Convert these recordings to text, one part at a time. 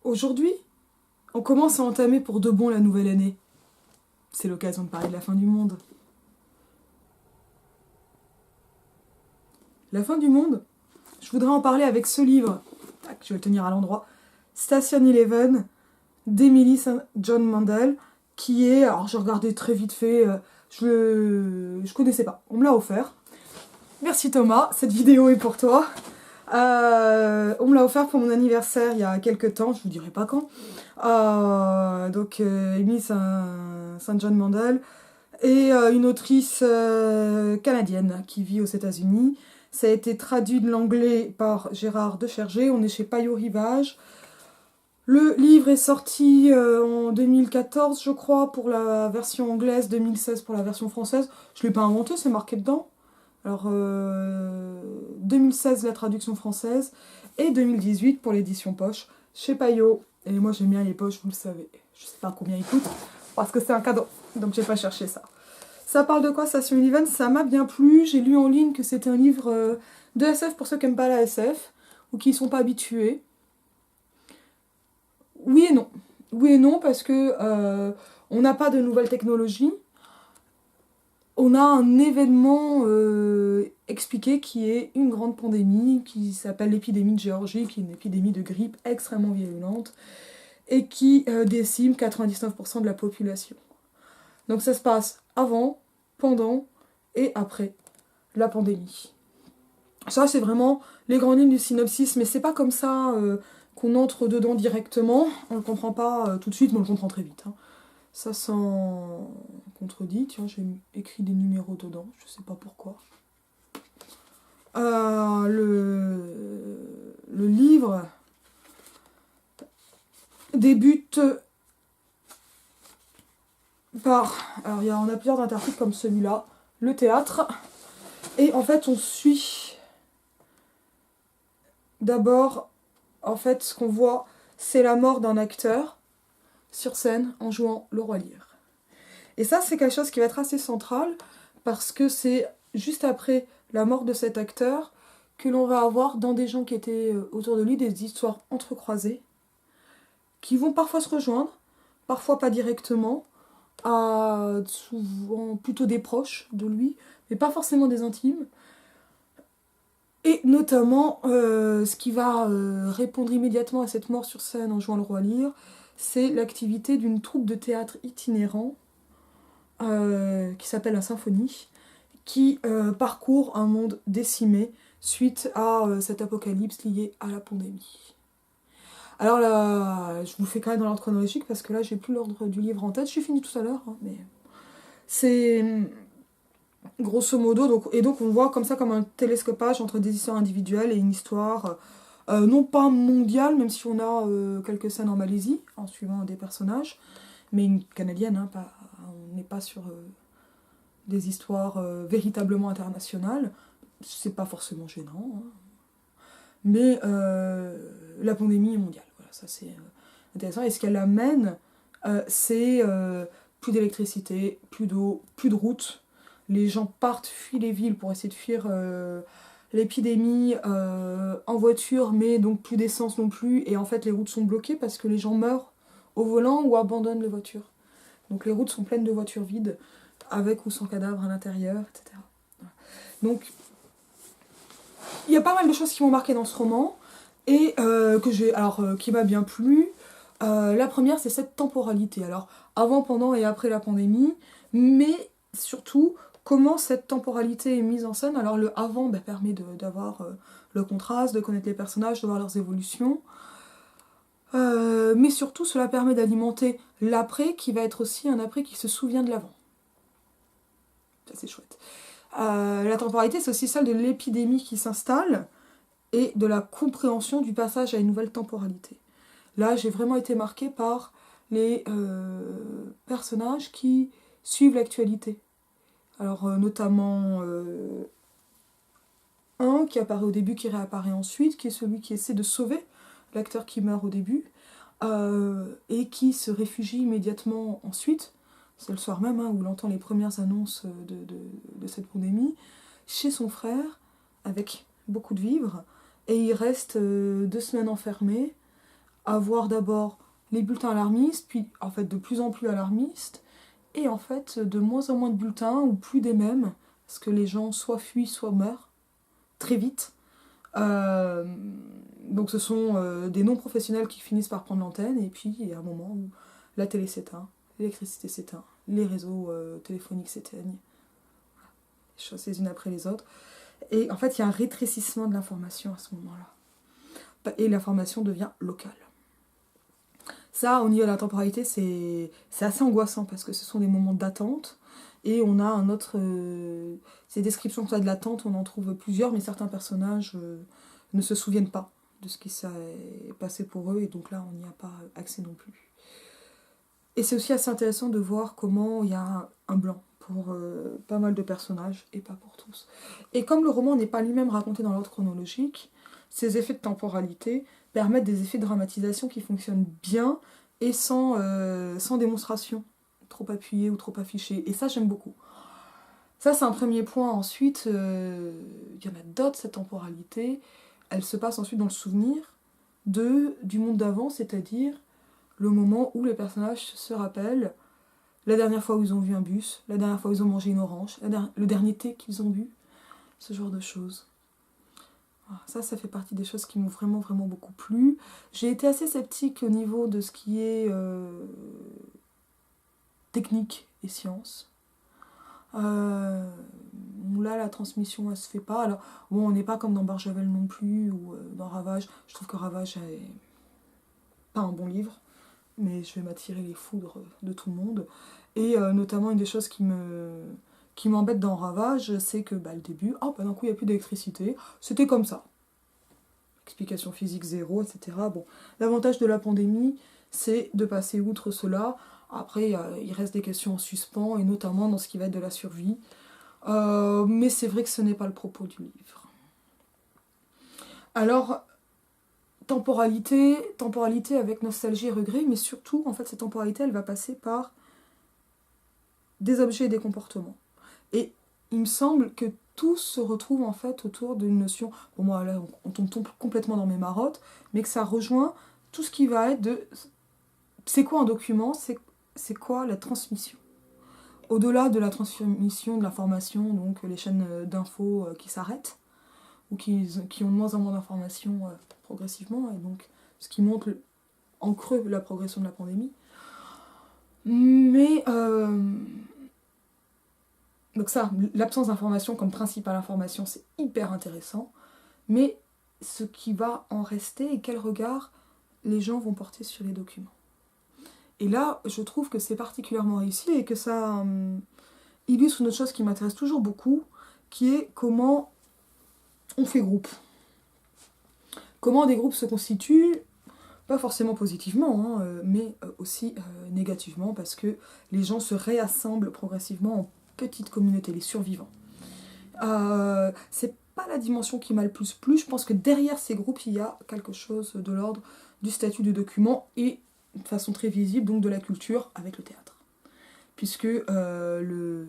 Aujourd'hui, on commence à entamer pour de bon la nouvelle année. C'est l'occasion de parler de la fin du monde. La fin du monde, je voudrais en parler avec ce livre. Tac, je vais le tenir à l'endroit. Station Eleven d'Emily St. John Mandel, qui est... Alors j'ai regardé très vite fait, je connaissais pas. On me l'a offert. Merci Thomas, cette vidéo est pour toi. On me l'a offert pour mon anniversaire il y a quelques temps, je vous dirai pas quand. Emily St. John Mandel et une autrice canadienne qui vit aux États-Unis. Ça a été traduit de l'anglais par Gérard Dechergé, on est chez Payot Rivage. Le livre est sorti en 2014, je crois, pour la version anglaise, 2016 pour la version française. Je ne l'ai pas inventé, c'est marqué dedans. Alors, 2016 la traduction française et 2018 pour l'édition poche chez Payot. Et moi j'aime bien les poches, vous le savez. Je sais pas combien ils coûtent parce que c'est un cadeau, donc j'ai pas cherché ça. Ça parle de quoi, Station Eleven? Ça m'a bien plu. J'ai lu en ligne que c'était un livre de SF pour ceux qui n'aiment pas la SF ou qui ne sont pas habitués. Oui et non. Oui et non parce que on n'a pas de nouvelles technologies. On a un événement expliqué qui est une grande pandémie qui s'appelle l'épidémie de Géorgie, qui est une épidémie de grippe extrêmement virulente et qui décime 99% de la population. Donc ça se passe avant, pendant et après la pandémie. Ça c'est vraiment les grandes lignes du synopsis, mais c'est pas comme ça qu'on entre dedans directement. On le comprend pas tout de suite, mais on le comprend très vite. Hein. Ça s'en contredit. Tiens, j'ai écrit des numéros dedans, je sais pas pourquoi. Le livre débute par... Alors, on a plusieurs interprètes comme celui-là. Le théâtre. Et en fait, on suit... D'abord, en fait, ce qu'on voit, c'est la mort d'un acteur sur scène en jouant le roi Lear. Et ça, c'est quelque chose qui va être assez central parce que c'est juste après la mort de cet acteur que l'on va avoir dans des gens qui étaient autour de lui des histoires entrecroisées qui vont parfois se rejoindre, parfois pas directement, souvent plutôt des proches de lui, mais pas forcément des intimes. Et notamment, ce qui va répondre immédiatement à cette mort sur scène en jouant le roi Lear, c'est l'activité d'une troupe de théâtre itinérant qui s'appelle la Symphonie, qui parcourt un monde décimé suite à cet apocalypse lié à la pandémie. Alors là, je vous fais quand même dans l'ordre chronologique parce que là, j'ai plus l'ordre du livre en tête. J'ai fini tout à l'heure, hein, mais c'est grosso modo. Donc on voit comme ça comme un télescopage entre des histoires individuelles et une histoire non pas mondiale, même si on a quelques scènes en Malaisie en suivant des personnages, mais une canadienne. Hein, on n'est pas sur des histoires véritablement internationales. C'est pas forcément gênant, hein. Mais la pandémie est mondiale. Voilà, ça c'est intéressant. Et ce qu'elle amène, c'est plus d'électricité, plus d'eau, plus de routes. Les gens partent, fuient les villes pour essayer de fuir l'épidémie en voiture, mais donc plus d'essence non plus. Et en fait, les routes sont bloquées parce que les gens meurent au volant ou abandonnent les voitures. Donc les routes sont pleines de voitures vides, avec ou sans cadavre à l'intérieur, etc. Donc, il y a pas mal de choses qui m'ont marqué dans ce roman et qui m'a bien plu. La première, c'est cette temporalité. Alors, avant, pendant et après la pandémie, mais surtout, comment cette temporalité est mise en scène. Alors, le avant permet d'avoir le contraste, de connaître les personnages, de voir leurs évolutions. Mais surtout, cela permet d'alimenter l'après, qui va être aussi un après qui se souvient de l'avant. Ça, c'est chouette. La temporalité, c'est aussi celle de l'épidémie qui s'installe et de la compréhension du passage à une nouvelle temporalité. Là, j'ai vraiment été marquée par les personnages qui suivent l'actualité. Alors, notamment un qui apparaît au début, qui réapparaît ensuite, qui est celui qui essaie de sauver l'acteur qui meurt au début, et qui se réfugie immédiatement ensuite. C'est le soir même où il entend les premières annonces de cette pandémie, chez son frère, avec beaucoup de vivres, et il reste 2 semaines enfermé, avoir d'abord les bulletins alarmistes, puis en fait de plus en plus alarmistes, et en fait de moins en moins de bulletins, ou plus des mêmes, parce que les gens soit fuient, soit meurent, très vite. Euh, donc ce sont des non-professionnels qui finissent par prendre l'antenne, et puis il y a un moment où la télé s'éteint, l'électricité s'éteint, les réseaux téléphoniques s'éteignent, les choses les unes après les autres. Et en fait, il y a un rétrécissement de l'information à ce moment-là. Et l'information devient locale. Ça, au niveau de la temporalité, c'est assez angoissant parce que ce sont des moments d'attente. Et on a un autre... ces descriptions de l'attente, on en trouve plusieurs, mais certains personnages ne se souviennent pas de ce qui s'est passé pour eux. Et donc là, on n'y a pas accès non plus. Et c'est aussi assez intéressant de voir comment il y a un blanc pour pas mal de personnages et pas pour tous. Et comme le roman n'est pas lui-même raconté dans l'ordre chronologique, ces effets de temporalité permettent des effets de dramatisation qui fonctionnent bien et sans démonstration trop appuyée ou trop affichée. Et ça, j'aime beaucoup. Ça, c'est un premier point. Ensuite, il y en a d'autres, cette temporalité. Elle se passe ensuite dans le souvenir du monde d'avant, c'est-à-dire le moment où les personnages se rappellent la dernière fois où ils ont vu un bus, la dernière fois où ils ont mangé une orange, le dernier thé qu'ils ont bu, ce genre de choses. Ça fait partie des choses qui m'ont vraiment, vraiment beaucoup plu. J'ai été assez sceptique au niveau de ce qui est technique et science. Là, la transmission, elle se fait pas. Alors, bon, on n'est pas comme dans Barjavel non plus, ou dans Ravage. Je trouve que Ravage est pas un bon livre, mais je vais m'attirer les foudres de tout le monde. Et notamment, une des choses qui m'embête dans Ravage, c'est que le début, d'un coup, il n'y a plus d'électricité. C'était comme ça. Explication physique zéro, etc. Bon, l'avantage de la pandémie, c'est de passer outre cela. Après, il reste des questions en suspens, et notamment dans ce qui va être de la survie. Mais c'est vrai que ce n'est pas le propos du livre. Alors, temporalité avec nostalgie et regret, mais surtout, en fait, cette temporalité, elle va passer par des objets et des comportements. Et il me semble que tout se retrouve en fait autour d'une notion, bon moi là on tombe complètement dans mes marottes, mais que ça rejoint tout ce qui va être de c'est quoi un document, c'est quoi la transmission. Au-delà de la transmission de l'information, donc les chaînes d'infos qui s'arrêtent, ou qui ont de moins en moins d'informations progressivement, et donc ce qui montre en creux la progression de la pandémie. Mais donc ça, l'absence d'information comme principale information, c'est hyper intéressant, mais ce qui va en rester et quel regard les gens vont porter sur les documents. Et là, je trouve que c'est particulièrement réussi et que ça illustre une autre chose qui m'intéresse toujours beaucoup, qui est comment on fait groupe. Comment des groupes se constituent, pas forcément positivement, mais aussi négativement, parce que les gens se réassemblent progressivement en petites communautés, les survivants. C'est pas la dimension qui m'a le plus plu, je pense que derrière ces groupes, il y a quelque chose de l'ordre du statut de document et de façon très visible, donc de la culture avec le théâtre. Puisque le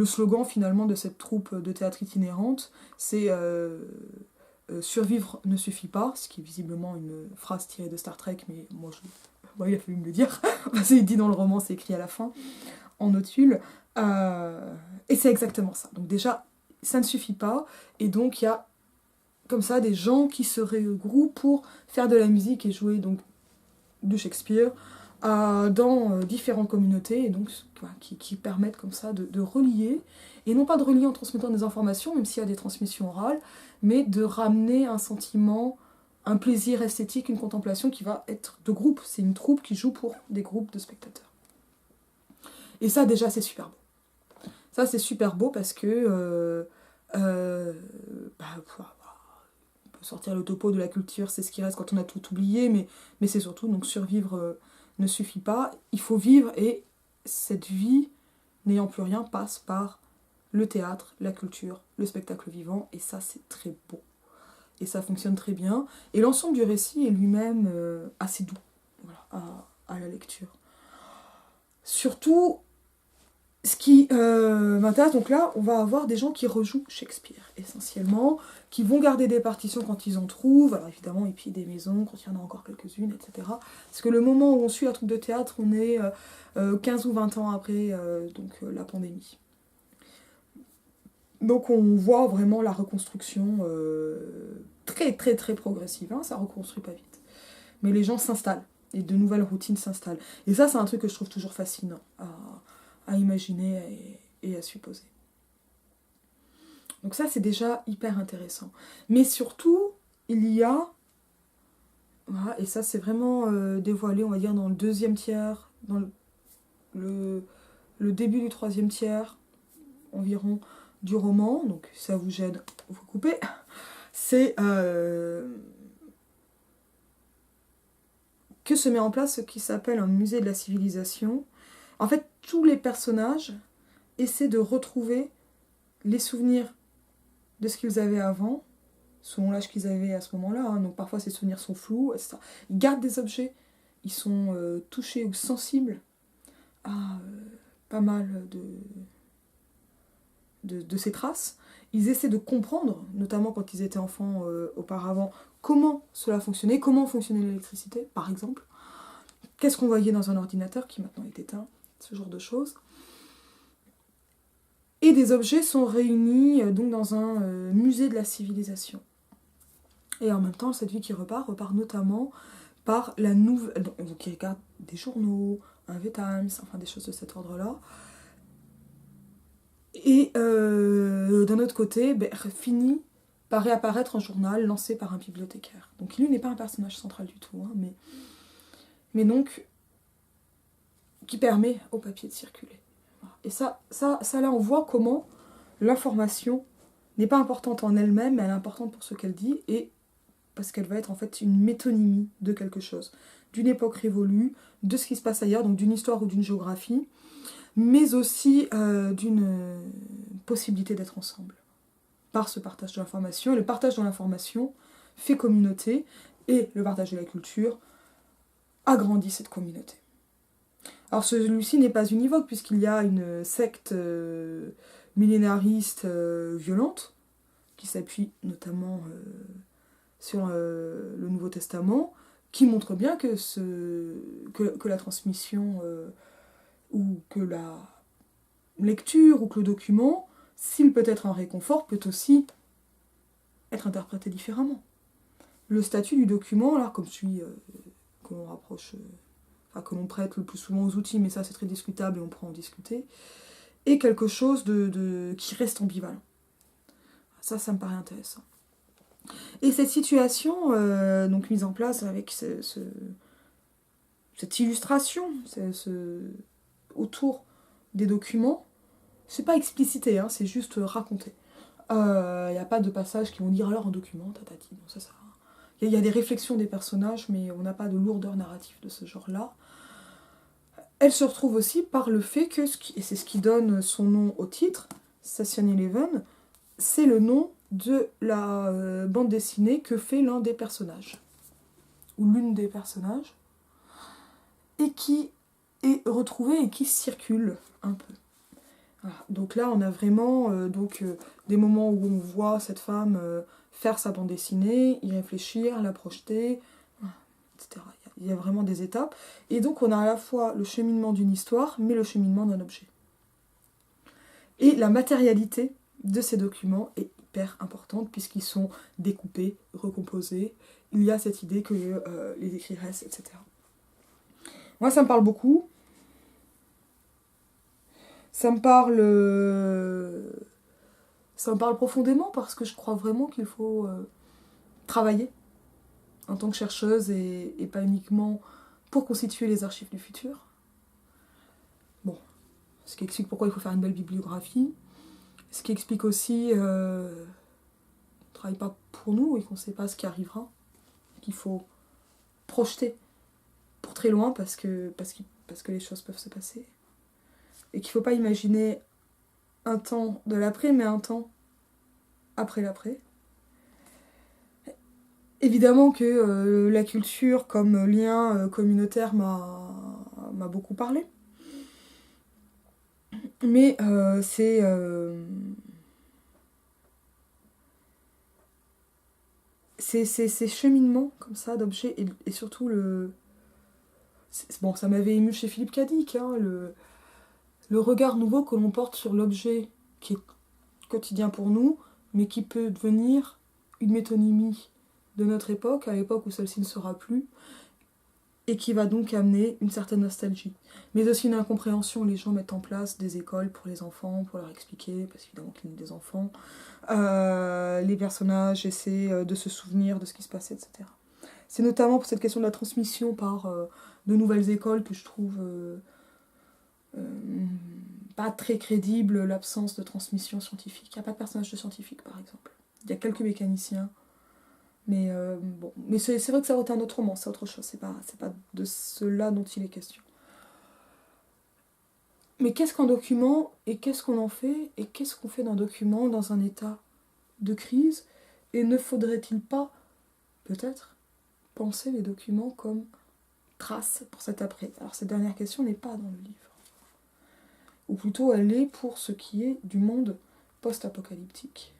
slogan finalement de cette troupe de théâtre itinérante, c'est survivre ne suffit pas, ce qui est visiblement une phrase tirée de Star Trek, mais moi il a fallu me le dire, c'est dit dans le roman, c'est écrit à la fin, en notule, et c'est exactement ça. Donc déjà, ça ne suffit pas, et donc il y a comme ça des gens qui se regroupent pour faire de la musique et jouer donc de Shakespeare dans différentes communautés, et donc qui permettent comme ça de relier, et non pas de relier en transmettant des informations, même s'il y a des transmissions orales, mais de ramener un sentiment, un plaisir esthétique, une contemplation qui va être de groupe. C'est une troupe qui joue pour des groupes de spectateurs. Et ça déjà c'est super beau. Ça c'est super beau parce que on peut sortir le topo de la culture, c'est ce qui reste quand on a tout oublié, mais c'est surtout donc survivre ne suffit pas, il faut vivre, et cette vie n'ayant plus rien passe par le théâtre, la culture, le spectacle vivant, et ça c'est très beau. Et ça fonctionne très bien. Et l'ensemble du récit est lui-même assez doux, voilà, à la lecture. Surtout, Ce qui m'intéresse, donc là, on va avoir des gens qui rejouent Shakespeare, essentiellement, qui vont garder des partitions quand ils en trouvent, alors évidemment, et puis des maisons, quand il y en a encore quelques-unes, etc. Parce que le moment où on suit la troupe de théâtre, on est 15 ou 20 ans après la pandémie. Donc on voit vraiment la reconstruction très très très progressive, hein, ça reconstruit pas vite. Mais les gens s'installent, et de nouvelles routines s'installent. Et ça, c'est un truc que je trouve toujours fascinant à imaginer et à supposer. Donc ça, c'est déjà hyper intéressant. Mais surtout, il y a, voilà, et ça c'est vraiment dévoilé, on va dire, dans le deuxième tiers, dans le début du troisième tiers environ du roman, donc si ça vous gêne, vous coupez, c'est que se met en place ce qui s'appelle un musée de la civilisation. En fait, tous les personnages essaient de retrouver les souvenirs de ce qu'ils avaient avant, selon l'âge qu'ils avaient à ce moment-là, hein. Donc parfois ces souvenirs sont flous, etc. Ils gardent des objets, ils sont touchés ou sensibles à pas mal de ces traces. Ils essaient de comprendre, notamment quand ils étaient enfants auparavant, comment cela fonctionnait, comment fonctionnait l'électricité, par exemple. Qu'est-ce qu'on voyait dans un ordinateur qui maintenant est éteint, ce genre de choses. Et des objets sont réunis donc dans un musée de la civilisation. Et en même temps, cette vie qui repart notamment par la nouvelle... Donc ils regardent des journaux, un V-Times, enfin des choses de cet ordre-là. Et d'un autre côté, finit par réapparaître un journal lancé par un bibliothécaire. Donc lui n'est pas un personnage central du tout, hein, mais donc qui permet au papier de circuler. Et ça là, on voit comment l'information n'est pas importante en elle-même, mais elle est importante pour ce qu'elle dit, et parce qu'elle va être en fait une métonymie de quelque chose, d'une époque révolue, de ce qui se passe ailleurs, donc d'une histoire ou d'une géographie, mais aussi d'une possibilité d'être ensemble, par ce partage de l'information. Et le partage de l'information fait communauté, et le partage de la culture agrandit cette communauté. Alors celui-ci n'est pas univoque, puisqu'il y a une secte millénariste violente, qui s'appuie notamment sur le Nouveau Testament, qui montre bien que la transmission ou que la lecture ou que le document, s'il peut être un réconfort, peut aussi être interprété différemment. Le statut du document, là, comme celui que l'on rapproche, que l'on prête le plus souvent aux outils, mais ça c'est très discutable et on pourra en discuter, est quelque chose qui reste ambivalent. Ça me paraît intéressant. Et cette situation, donc mise en place avec cette illustration autour des documents, c'est pas explicité, hein, c'est juste raconté. Il n'y a pas de passages qui vont dire alors un document, tatati, non, ça. Il y a des réflexions des personnages, mais on n'a pas de lourdeur narrative de ce genre-là. Elle se retrouve aussi par le fait que, et c'est ce qui donne son nom au titre, Station Eleven, c'est le nom de la bande dessinée que fait l'un des personnages, ou l'une des personnages, et qui est retrouvée et qui circule un peu. Voilà. Donc là, on a vraiment des moments où on voit cette femme faire sa bande dessinée, y réfléchir, la projeter, etc. Il y a vraiment des étapes. Et donc, on a à la fois le cheminement d'une histoire, mais le cheminement d'un objet. Et la matérialité de ces documents est hyper importante, puisqu'ils sont découpés, recomposés. Il y a cette idée que les écrits restent, etc. Moi, ça me parle beaucoup. Ça me parle profondément parce que je crois vraiment qu'il faut travailler en tant que chercheuse et pas uniquement pour constituer les archives du futur. Bon, ce qui explique pourquoi il faut faire une belle bibliographie, ce qui explique aussi qu'on ne travaille pas pour nous et qu'on ne sait pas ce qui arrivera, qu'il faut projeter pour très loin parce que les choses peuvent se passer. Et qu'il ne faut pas imaginer un temps de l'après, mais un temps après l'après. Évidemment que la culture comme lien communautaire m'a beaucoup parlé. Mais c'est ces cheminements comme ça d'objets et surtout bon, ça m'avait ému chez Philippe Cadic, hein, le regard nouveau que l'on porte sur l'objet qui est quotidien pour nous, mais qui peut devenir une métonymie de notre époque, à l'époque où celle-ci ne sera plus, et qui va donc amener une certaine nostalgie. Mais aussi une incompréhension, les gens mettent en place des écoles pour les enfants, pour leur expliquer, parce qu'évidemment qu'ils ont des enfants. Les personnages essaient de se souvenir de ce qui se passait, etc. C'est notamment pour cette question de la transmission par de nouvelles écoles que je trouve pas très crédible l'absence de transmission scientifique. Il n'y a pas de personnage de scientifique, par exemple. Il y a quelques mécaniciens. Mais bon, mais c'est vrai que ça aurait un autre roman, c'est autre chose, c'est pas de cela dont il est question. Mais qu'est-ce qu'un document, et qu'est-ce qu'on en fait, et qu'est-ce qu'on fait d'un document dans un état de crise, et ne faudrait-il pas, peut-être, penser les documents comme traces pour cet après? Alors cette dernière question n'est pas dans le livre. Ou plutôt elle est pour ce qui est du monde post-apocalyptique.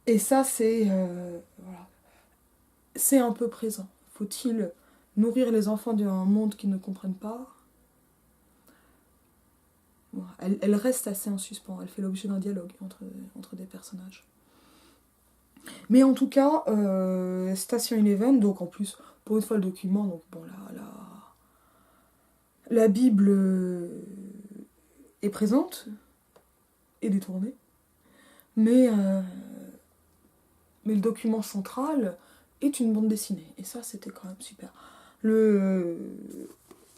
Et ça, voilà, c'est un peu présent. Faut-il nourrir les enfants d'un monde qu'ils ne comprennent pas? Voilà. Elle reste assez en suspens. Elle fait l'objet d'un dialogue entre des personnages. Mais en tout cas, Station Eleven, donc en plus, pour une fois le document, donc bon, la Bible est présente et détournée, mais le document central est une bande dessinée. Et ça, c'était quand même super. Le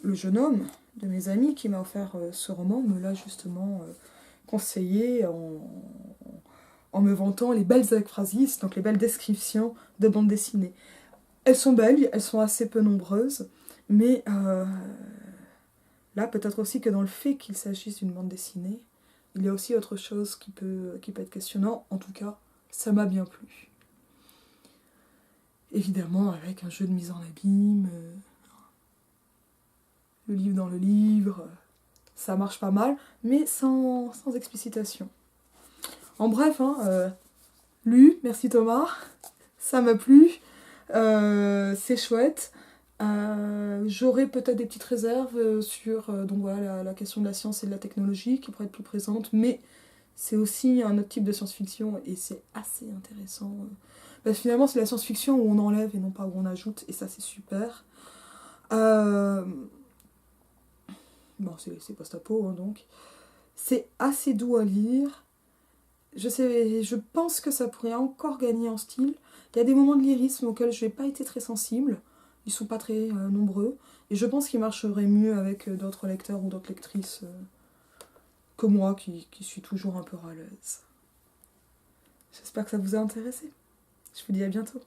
jeune homme de mes amis qui m'a offert ce roman me l'a justement conseillé en me vantant les belles ekphrasis, donc les belles descriptions de bande dessinée. Elles sont belles, elles sont assez peu nombreuses, mais là, peut-être aussi que dans le fait qu'il s'agisse d'une bande dessinée, il y a aussi autre chose qui peut être questionnant. En tout cas, ça m'a bien plu. Évidemment, avec un jeu de mise en abîme, le livre dans le livre, ça marche pas mal, mais sans explicitation. En bref, hein, lu, merci Thomas, ça m'a plu, c'est chouette. J'aurais peut-être des petites réserves sur donc voilà, la question de la science et de la technologie qui pourrait être plus présente, mais c'est aussi un autre type de science-fiction et c'est assez intéressant. Parce que finalement, c'est la science-fiction où on enlève et non pas où on ajoute, et ça c'est super. Bon, c'est post-apo, hein, donc. C'est assez doux à lire. Je pense que ça pourrait encore gagner en style. Il y a des moments de lyrisme auxquels je n'ai pas été très sensible. Ils sont pas très nombreux. Et je pense qu'ils marcheraient mieux avec d'autres lecteurs ou d'autres lectrices que moi, qui suis toujours un peu râleuse. J'espère que ça vous a intéressé. Je vous dis à bientôt.